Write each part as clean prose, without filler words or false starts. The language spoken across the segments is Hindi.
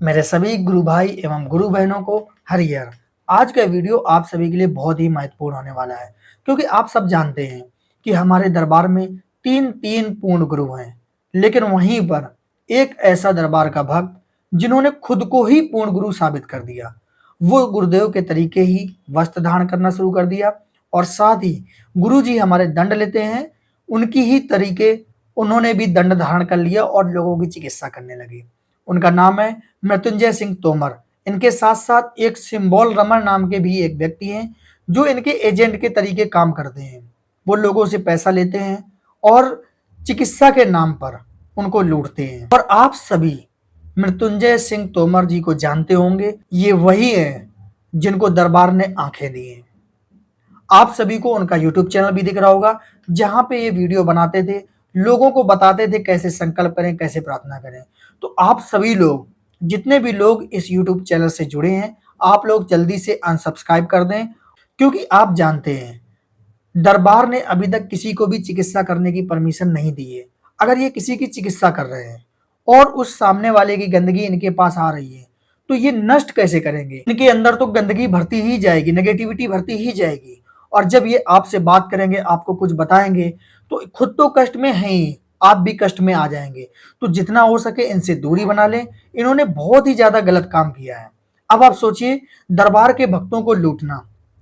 मेरे सभी गुरु भाई एवं गुरु बहनों को हरिहर। आज का वीडियो आप सभी के लिए बहुत ही महत्वपूर्ण होने वाला है, क्योंकि आप सब जानते हैं कि हमारे दरबार में तीन तीन पूर्ण गुरु हैं, लेकिन वहीं पर एक ऐसा दरबार का भक्त जिन्होंने खुद को ही पूर्ण गुरु साबित कर दिया। वो गुरुदेव के तरीके ही वस्त्र धारण करना शुरू कर दिया और साथ ही गुरु जी हमारे दंड लेते हैं, उनकी ही तरीके उन्होंने भी दंड धारण कर लिया और लोगों की चिकित्सा करने लगे। उनका नाम है मृत्युंजय सिंह तोमर। इनके साथ साथ एक सिंबल रमन नाम के भी एक व्यक्ति हैं, जो इनके एजेंट के तरीके काम करते हैं। वो लोगों से पैसा लेते हैं और चिकित्सा के नाम पर उनको लूटते हैं। और आप सभी मृत्युंजय सिंह तोमर जी को जानते होंगे, ये वही है जिनको दरबार ने आंखें दी हैं। आप सभी को उनका यूट्यूब चैनल भी दिख रहा होगा, जहां पे ये वीडियो बनाते थे, लोगों को बताते थे कैसे संकल्प करें, कैसे प्रार्थना करें। तो आप सभी लोग, जितने भी लोग इस यूट्यूब चैनल से जुड़े हैं, आप लोग जल्दी से अनसब्सक्राइब कर दें, क्योंकि आप जानते हैं दरबार ने अभी तक किसी को भी चिकित्सा करने की परमिशन नहीं दी है। अगर ये किसी की चिकित्सा कर रहे हैं और उस सामने वाले की गंदगी इनके पास आ रही है, तो ये नष्ट कैसे करेंगे? इनके अंदर तो गंदगी भरती ही जाएगी, नेगेटिविटी भरती ही जाएगी। और जब ये आपसे बात करेंगे, आपको कुछ बताएंगे, तो खुद तो कष्ट में है ही, आप भी कष्ट में आ जाएंगे। तो जितना हो सके इनसे दूरी बना लें। इन्होंने बहुत ही ज्यादा गलत काम किया है। अब आप सोचिए, दरबार के भक्तों को लूटना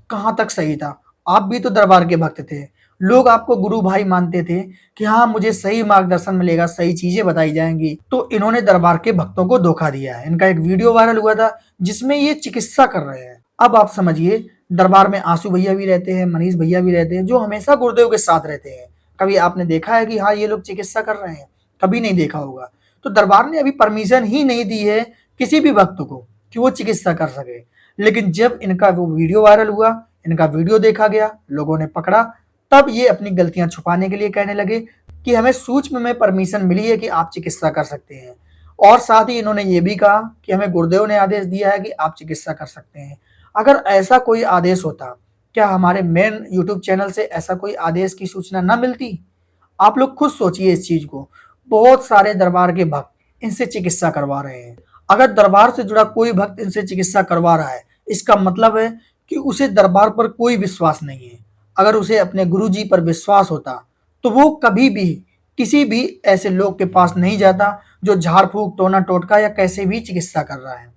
कहां तक सही था? आप भी तो दरबार के भक्त थे, लोग आपको गुरु भाई मानते थे कि हाँ, मुझे सही मार्गदर्शन मिलेगा, सही चीजें बताई जाएंगी। तो इन्होंने दरबार के भक्तों को धोखा दिया है। इनका एक वीडियो वायरल हुआ था जिसमें ये चिकित्सा कर रहे हैं। अब आप समझिए, दरबार में आंसू भैया भी रहते हैं, मनीष भैया भी रहते हैं, जो हमेशा गुरुदेव के साथ रहते हैं। कभी आपने देखा है कि हाँ, ये लोग चिकित्सा कर रहे हैं? कभी नहीं देखा होगा। तो दरबार ने अभी परमिशन ही नहीं दी है किसी भी भक्त को कि वो चिकित्सा कर सके। लेकिन जब इनका वो वीडियो वायरल हुआ, इनका वीडियो देखा गया, लोगों ने पकड़ा, तब ये अपनी गलतियां छुपाने के लिए कहने लगे कि हमें सूक्ष्म में परमिशन मिली है कि आप चिकित्सा कर सकते हैं। और साथ ही इन्होंने ये भी कहा कि हमें गुरुदेव ने आदेश दिया है कि आप चिकित्सा कर सकते हैं। अगर ऐसा कोई आदेश होता, क्या हमारे मेन यूट्यूब चैनल से ऐसा कोई आदेश की सूचना न मिलती? आप लोग खुद सोचिए इस चीज को। बहुत सारे दरबार के भक्त इनसे चिकित्सा करवा रहे हैं। अगर दरबार से जुड़ा कोई भक्त इनसे चिकित्सा करवा रहा है, इसका मतलब है कि उसे दरबार पर कोई विश्वास नहीं है। अगर उसे अपने गुरु जी पर विश्वास होता, तो वो कभी भी किसी भी ऐसे लोग के पास नहीं जाता जो झाड़ फूक, टोना टोटका या कैसे भी चिकित्सा कर रहा है।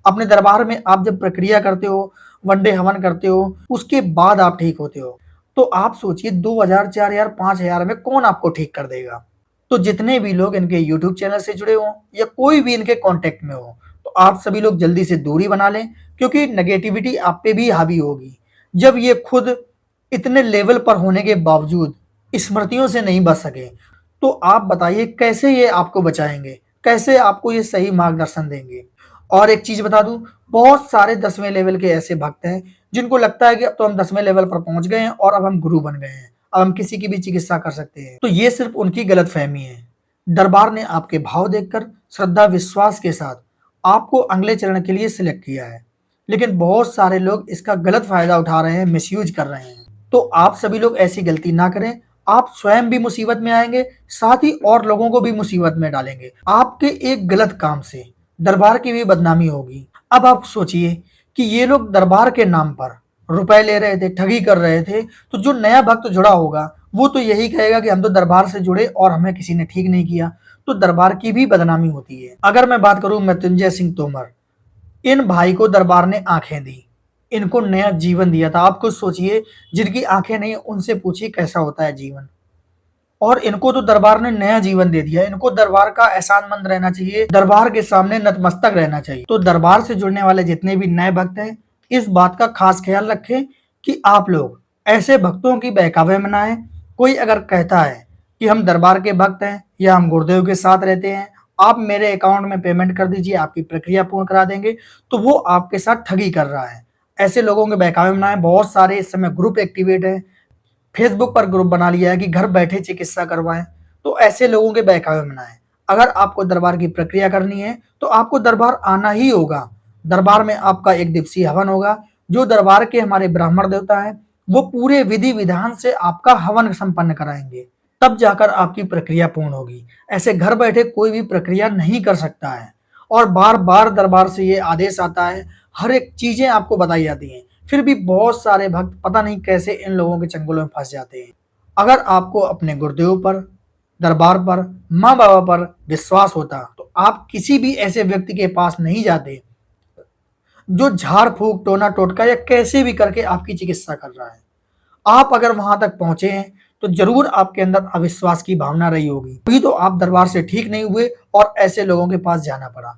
अपने दरबार में आप जब प्रक्रिया करते हो, वनडे हवन करते हो, उसके बाद आप ठीक होते हो। तो आप सोचिए, 2000, 4000, 5000 में कौन आपको ठीक कर देगा? तो जितने भी लोग इनके यूट्यूब चैनल से जुड़े हों या कोई भी इनके कांटेक्ट में हो, तो आप सभी लोग जल्दी से दूरी बना लें, क्योंकि नेगेटिविटी आप पे भी हावी होगी। जब ये खुद इतने लेवल पर होने के बावजूद स्मृतियों से नहीं बच सके, तो आप बताइए कैसे ये आपको बचाएंगे, कैसे आपको ये सही मार्गदर्शन देंगे? और एक चीज बता दूं, बहुत सारे 10वें लेवल के ऐसे भक्त हैं जिनको लगता है कि अब तो हम 10वें लेवल पर पहुंच गए हैं और अब हम गुरु बन गए हैं, अब हम किसी की भी चिकित्सा कर सकते हैं। तो ये सिर्फ उनकी गलत फहमी है। दरबार ने आपके भाव देखकर श्रद्धा विश्वास के साथ आपको अगले चरण के लिए सिलेक्ट किया है, लेकिन बहुत सारे लोग इसका गलत फायदा उठा रहे हैं, मिसयूज कर रहे हैं। तो आप सभी लोग ऐसी गलती ना करें। आप स्वयं भी मुसीबत में आएंगे, साथ ही और लोगों को भी मुसीबत में डालेंगे। आपके एक गलत काम से दरबार की भी बदनामी होगी। अब आप सोचिए कि ये लोग दरबार के नाम पर रुपए ले रहे थे, ठगी कर रहे थे, तो जो नया भक्त जुड़ा होगा वो तो यही कहेगा कि हम तो दरबार से जुड़े और हमें किसी ने ठीक नहीं किया। तो दरबार की भी बदनामी होती है। अगर मैं बात करूं मृत्युंजय सिंह तोमर, इन भाई को दरबार ने आंखें दी, इनको नया जीवन दिया था। आप खुद सोचिए, जिनकी आंखें नहीं, उनसे पूछिए कैसा होता है जीवन। और इनको तो दरबार ने नया जीवन दे दिया। इनको दरबार का एहसानमंद रहना चाहिए, दरबार के सामने नतमस्तक रहना चाहिए। तो दरबार से जुड़ने वाले जितने भी नए भक्त हैं, इस बात का खास ख्याल रखें कि आप लोग ऐसे भक्तों की बहकावे में ना आए। कोई अगर कहता है कि हम दरबार के भक्त हैं या हम गुरुदेव के साथ रहते हैं, आप मेरे अकाउंट में पेमेंट कर दीजिए, आपकी प्रक्रिया पूर्ण करा देंगे, तो वो आपके साथ ठगी कर रहा है। ऐसे लोगों के बहकावे में ना आए। बहुत सारे इस समय ग्रुप एक्टिवेट हैं, फेसबुक पर ग्रुप बना लिया है कि घर बैठे चिकित्सा करवाएं। तो ऐसे लोगों के बहकावे में ना आए। अगर आपको दरबार की प्रक्रिया करनी है, तो आपको दरबार आना ही होगा। दरबार में आपका एक दिवसीय हवन होगा। जो दरबार के हमारे ब्राह्मण देवता हैं, वो पूरे विधि विधान से आपका हवन संपन्न कराएंगे, तब जाकर आपकी प्रक्रिया पूर्ण होगी। ऐसे घर बैठे कोई भी प्रक्रिया नहीं कर सकता है। और बार बार दरबार से ये आदेश आता है, हर एक चीजें आपको बताई जाती हैं, फिर भी बहुत सारे भक्त पता नहीं कैसे इन लोगों के चंगुल में फंस जाते हैं। अगर आपको अपने गुरुदेव पर, दरबार पर, माँ बाबा पर विश्वास होता तो आप किसी भी ऐसे व्यक्ति के पास नहीं जाते जो झाड़ फूक, टोना टोटका या कैसे भी करके आपकी चिकित्सा कर रहा है। आप अगर वहां तक पहुंचे हैं तो जरूर आपके अंदर अविश्वास की भावना रही होगी, तभी तो आप दरबार से ठीक नहीं हुए और ऐसे लोगों के पास जाना पड़ा।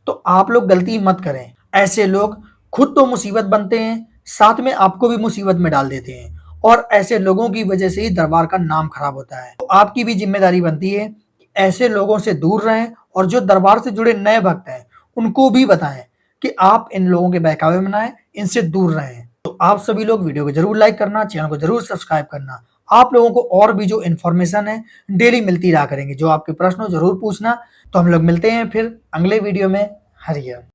तो आप लोग गलती मत करें। ऐसे लोग खुद तो मुसीबत बनते हैं, साथ में आपको भी मुसीबत में डाल देते हैं और ऐसे लोगों की वजह से ही दरबार का नाम खराब होता है। तो आपकी भी जिम्मेदारी बनती है कि ऐसे लोगों से दूर रहें और जो दरबार से जुड़े नए भक्त हैं उनको भी बताएं कि आप इन लोगों के बहकावे में ना आए, इनसे दूर रहें। तो आप सभी लोग वीडियो को जरूर लाइक करना, चैनल को जरूर सब्सक्राइब करना। आप लोगों को और भी जो इन्फॉर्मेशन है डेली मिलती रहा करेंगे। जो आपके प्रश्न हो जरूर पूछना। तो हम लोग मिलते हैं फिर अगले वीडियो में। हरियर।